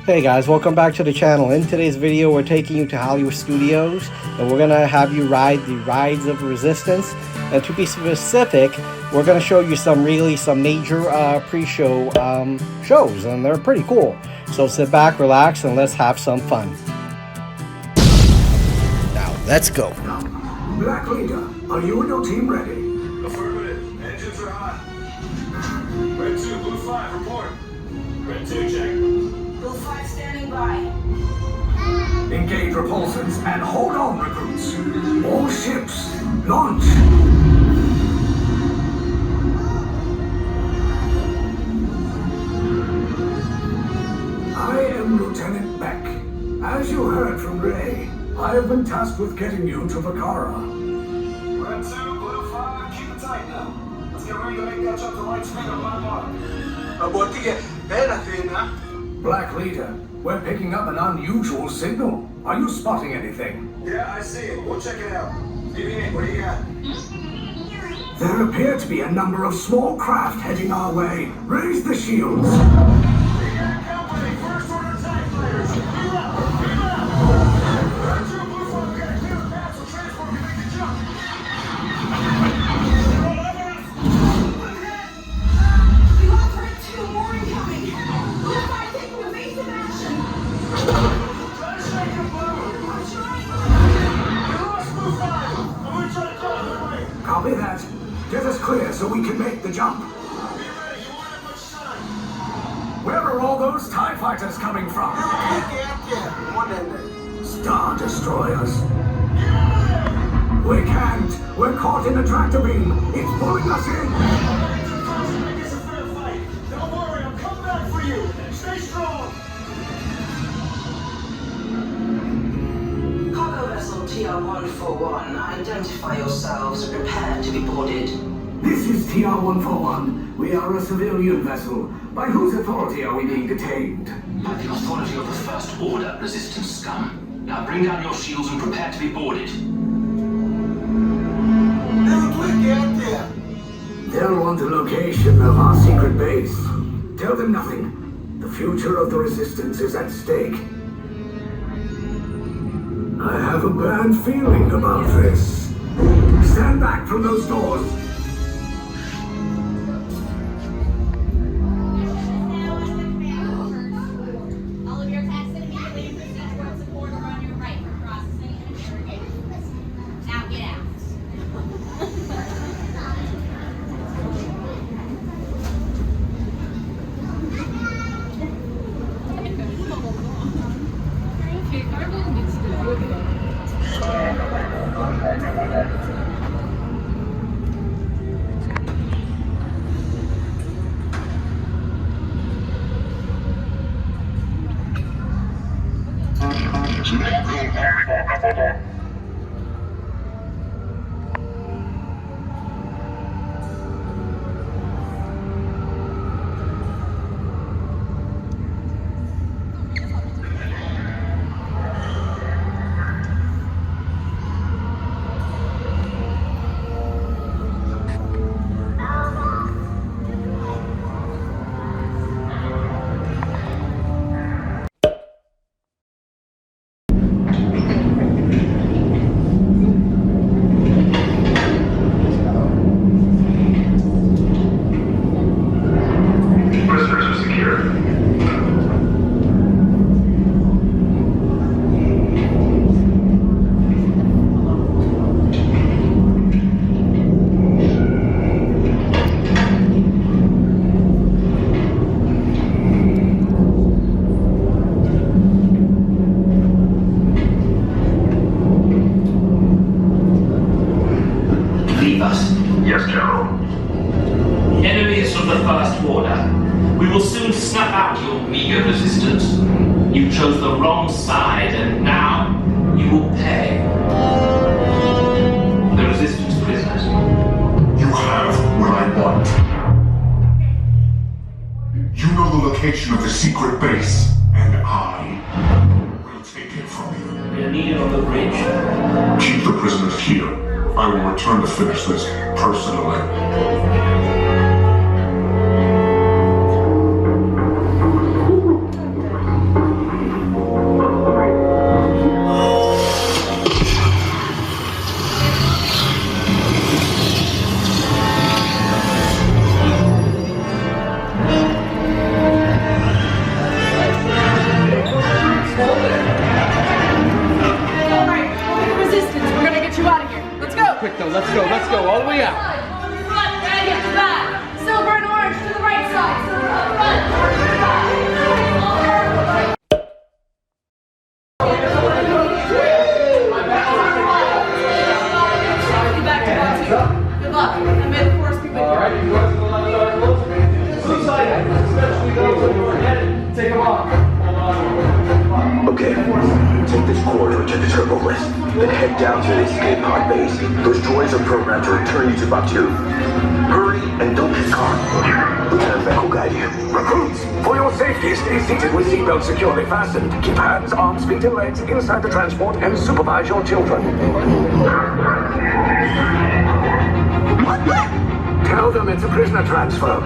Hey guys, welcome back to the channel. In today's video, we're taking you to Hollywood Studios and we're gonna have you ride the rides of resistance. And to be specific, we're gonna show you some major pre-show shows, and they're pretty cool. So sit back, relax, and let's have some fun. Now, let's go. Black Leader, are you and your team ready? Affirmative. Engines are hot. Red 2, Blue 5, report. Red 2, check. Blue 5 standing by. Engage repulsors and hold on, recruits. All ships, launch. I am Lieutenant Beck. As you heard from Ray, I have been tasked with getting you to Vakara. Red 2, Blue 5, keep it tight now. Let's get ready to make that jump to light speed on my mark. Black Leader, we're picking up an unusual signal. Are you spotting anything? Yeah, I see it. We'll check it out. BB-8, what do you got? There appear to be a number of small craft heading our way. Raise the shields. We got company. First order TIE fighters. Be out. Red 2, Blue 5, we got a clear path so transport can make the jump. We lost Red 2, more incoming. Blue 5 taking evasive action. Try to shake him, Blue. I'm trying. We lost Blue 5. I'm gonna try to drive their way. Copy that. Get us clear so we can make the jump. Be ready. You won't have much time. Where are all those TIE fighters coming from? Star Destroyers. We can't. We're caught in a tractor beam. It's pulling us in. Make this a fair fight. Don't worry, I'm coming back for you. Stay strong. Cargo vessel TR-141, identify yourselves and prepare to be boarded. This is TR-141. We are a civilian vessel. By whose authority are we being detained? By the authority of the First Order, Resistance scum. Now bring down your shields and prepare to be boarded. They'll want the location of our secret base. Tell them nothing. The future of the Resistance is at stake. I have a bad feeling about this. Stand back from those doors. All of your attacks immediately and proceed towards the border on your right for processing and interrogation. Now get out. Yes, General. Enemies of the First Order, we will soon snuff out your meager resistance. You chose the wrong side, and now you will pay. The Resistance prisoners. You have what I want. You know the location of the secret base, and I will take it from you. We are needed on the bridge. Keep the prisoners here. I will return to finish this personally. Okay, take this corridor to the turbo lift, then head down to the escape pod base. Those droids are programmed to return you to Batu. Hurry and don't get caught. Lieutenant Beck will guide you. Recruits, for your safety, stay seated with seatbelts securely fastened. Keep hands, arms, feet, and legs inside the transport and supervise your children. Tell them it's a prisoner transfer.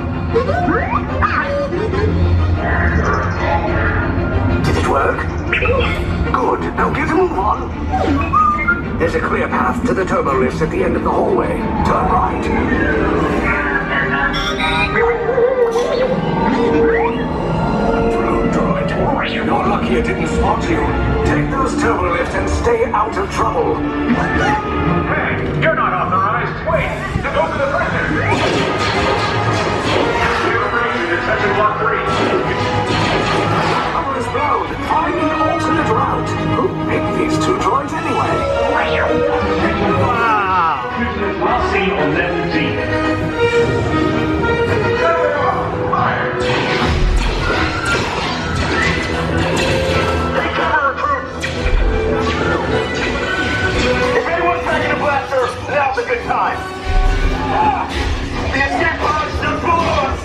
Did it work? Good. Now get a move on. There's a clear path to the turbo lifts at the end of the hallway. Turn right. Drone droid. You're lucky it didn't spot you. Take those turbo lifts and stay out of trouble. Hey, you're not authorized. Wait, to go to the prison. Section block 3. Cover is blown. Find an alternate route. Who picked these two droids anyway? Wow. Last seen on level D. Take cover, recruits. If anyone's packing a blaster, now's a good time. The escape pods are full of us.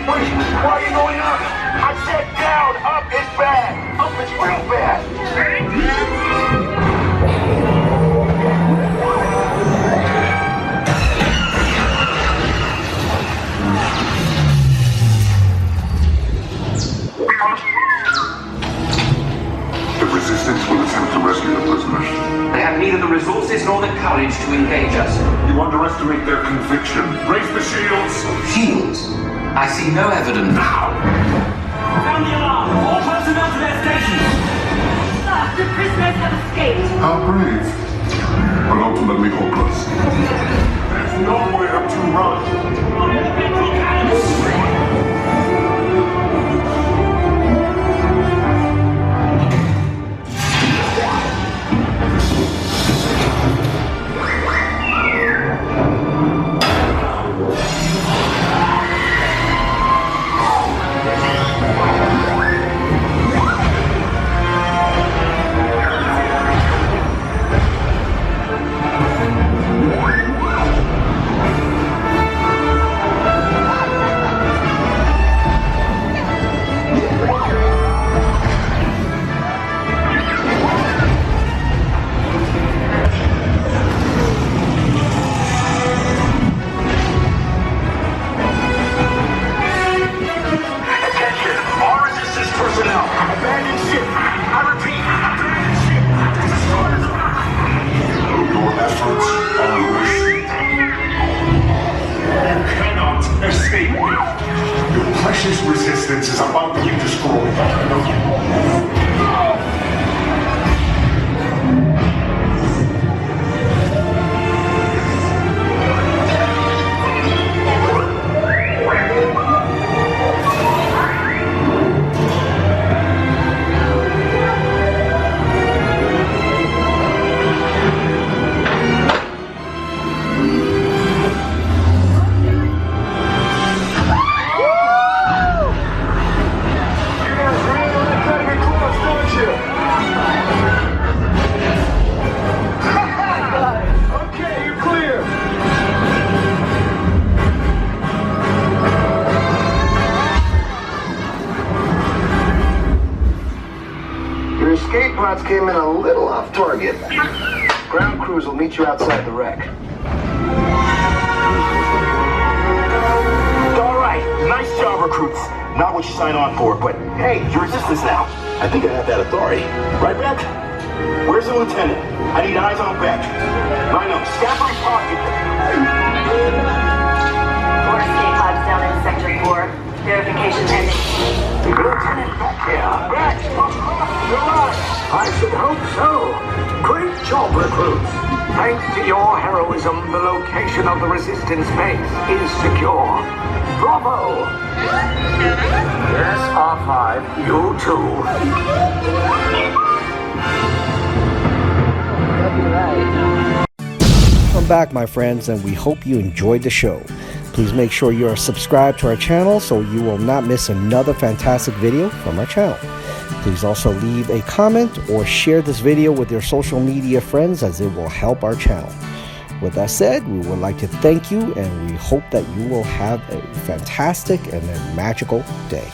Wait, why are you going up? I said down. Up is bad. Up is real bad. The Resistance will attempt to rescue the prisoners. They have neither the resources nor the courage to engage us. You underestimate their conviction. Raise the shields! Shields? I see no evidence. Sound the alarm! All personnel to their stations! Sir, the prisoners have escaped. How brave, but ultimately hopeless. There's nowhere to run. Resistance is about to be destroyed. Escape pods came in a little off target. Ground crews will meet you outside the wreck. All right, nice job, recruits. Not what you signed on for, but hey, you're resistance now. I think I have that authority. Right, Beck? Where's the lieutenant? I need eyes on Beck. Line up, scaffolding pocket. 4 escape pods down in Sector 4. Verification pending. Lieutenant Beck here. Beck, you're right. I should hope so. Great job, recruits. Thanks to your heroism, the location of the Resistance base is secure. Bravo! Yes, R5, you too. Welcome back, my friends, and we hope you enjoyed the show. Please make sure you are subscribed to our channel so you will not miss another fantastic video from our channel. Please also leave a comment or share this video with your social media friends, as it will help our channel. With that said, we would like to thank you, and we hope that you will have a fantastic and a magical day.